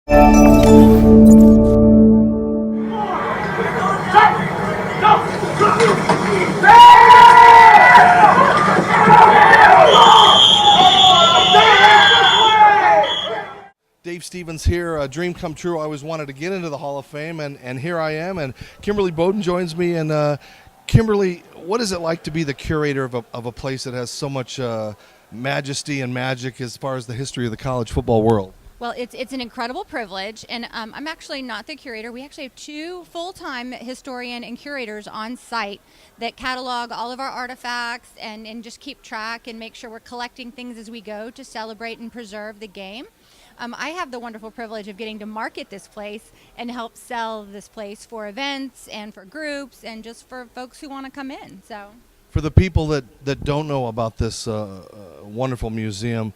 Dave Stevens here, a dream come true. I always wanted to get into the Hall of Fame, and here I am. And Kimberly Bowden joins me. And Kimberly, what is it like to be the curator of a place that has so much majesty and magic as far as the history of the college football world? Well, it's an incredible privilege, and I'm actually not the curator. We actually have two full-time historian and curators on site that catalog all of our artifacts and just keep track and make sure we're collecting things as we go to celebrate and preserve the game. I have the wonderful privilege of getting to market this place and help sell this place for events and for groups and just for folks who want to come in. So, for the people that don't know about this wonderful museum,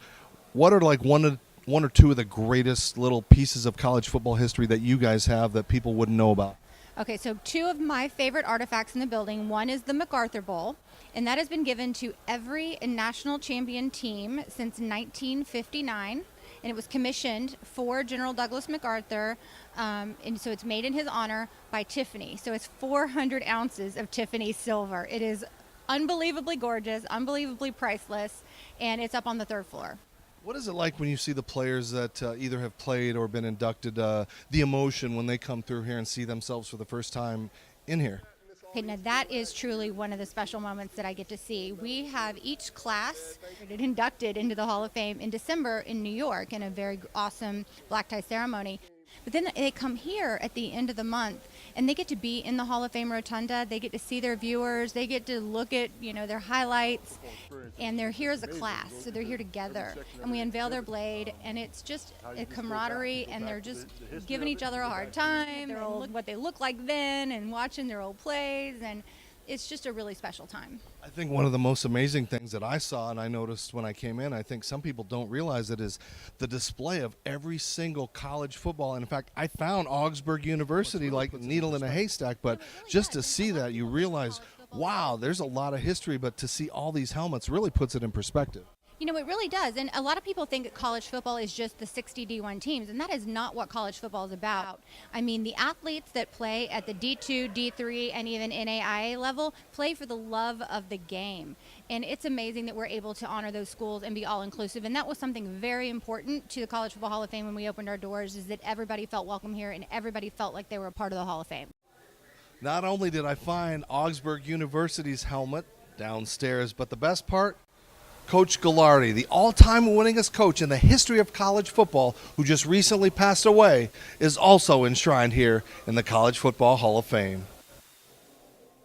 what are like one or two of the greatest little pieces of college football history that you guys have that people wouldn't know about? Okay, so two of my favorite artifacts in the building. One is the Macarthur Bowl, and that has been given to every national champion team since 1959. And it was commissioned for General Douglas MacArthur, and so it's made in his honor by Tiffany. So it's 400 ounces of Tiffany silver. It is unbelievably gorgeous, unbelievably priceless, and it's up on the third floor. What is it like when you see the players that either have played or been inducted, the emotion when they come through here and see themselves for the first time in here? Okay, now that is truly one of the special moments that I get to see. We have each class inducted into the Hall of Fame in December in New York in a very awesome black tie ceremony. But then they come here at the end of the month, and they get to be in the Hall of Fame Rotunda. They get to see their viewers. They get to look at, their highlights, and they're here as a class. So they're here together, and we unveil their blade, and it's just a camaraderie, and they're just giving each other a hard time. They're all what they look like then, and watching their old plays, and it's just a really special time. I think one of the most amazing things that I saw and I noticed when I came in, I think some people don't realize it, is the display of every single college football. And in fact, I found Augsburg University like a needle in a haystack, but just to see that, you realize, wow, there's a lot of history, but to see all these helmets really puts it in perspective. It really does. And a lot of people think that college football is just the 60 D1 teams, and that is not what college football is about. I mean, the athletes that play at the D2, D3, and even NAIA level play for the love of the game. And it's amazing that we're able to honor those schools and be all-inclusive. And that was something very important to the College Football Hall of Fame when we opened our doors, is that everybody felt welcome here and everybody felt like they were a part of the Hall of Fame. Not only did I find Augsburg University's helmet downstairs, but the best part, Coach Gilardi, the all-time winningest coach in the history of college football, who just recently passed away, is also enshrined here in the College Football Hall of Fame.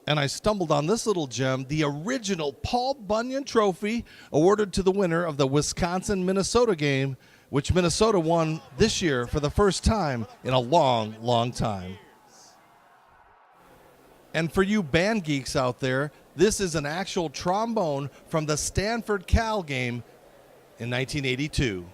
And I stumbled on this little gem, the original Paul Bunyan Trophy, awarded to the winner of the Wisconsin-Minnesota game, which Minnesota won this year for the first time in a long, long time. And for you band geeks out there, this is an actual trombone from the Stanford Cal game in 1982.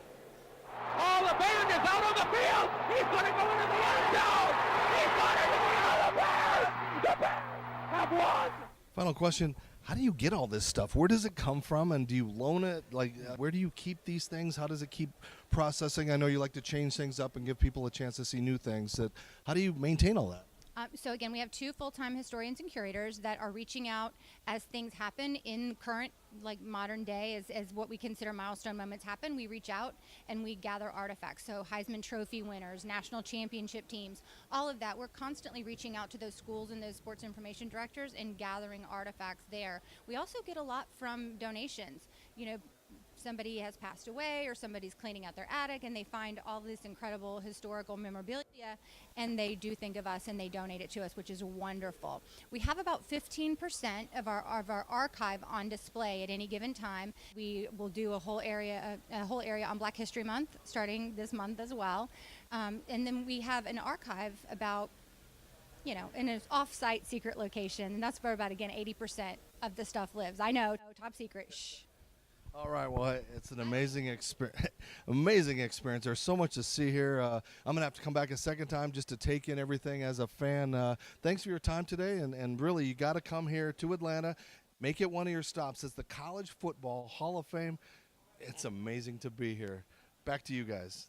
Oh, the band is out on the field. He's going to go into the end zone. He's going into the end zone. The Bears have won. Final question, how do you get all this stuff? Where does it come from, and do you loan it? Where do you keep these things? How does it keep processing? I know you like to change things up and give people a chance to see new things. How do you maintain all that? So again, we have two full-time historians and curators that are reaching out as things happen in current, modern day, as what we consider milestone moments happen. We reach out and we gather artifacts. So Heisman Trophy winners, national championship teams, all of that. We're constantly reaching out to those schools and those sports information directors and gathering artifacts there. We also get a lot from donations. Somebody has passed away or somebody's cleaning out their attic and they find all this incredible historical memorabilia, and they do think of us and they donate it to us, which is wonderful. We have about 15% of our archive on display at any given time. We will do a whole area on Black History Month starting this month as well. And then we have an archive about in an off-site secret location, and that's where about, again, 80% of the stuff lives. I know, top secret, shh. All right, well, it's an amazing amazing experience. There's so much to see here. I'm going to have to come back a second time just to take in everything as a fan. Thanks for your time today, and really, you got to come here to Atlanta. Make it one of your stops. It's the College Football Hall of Fame. It's amazing to be here. Back to you guys.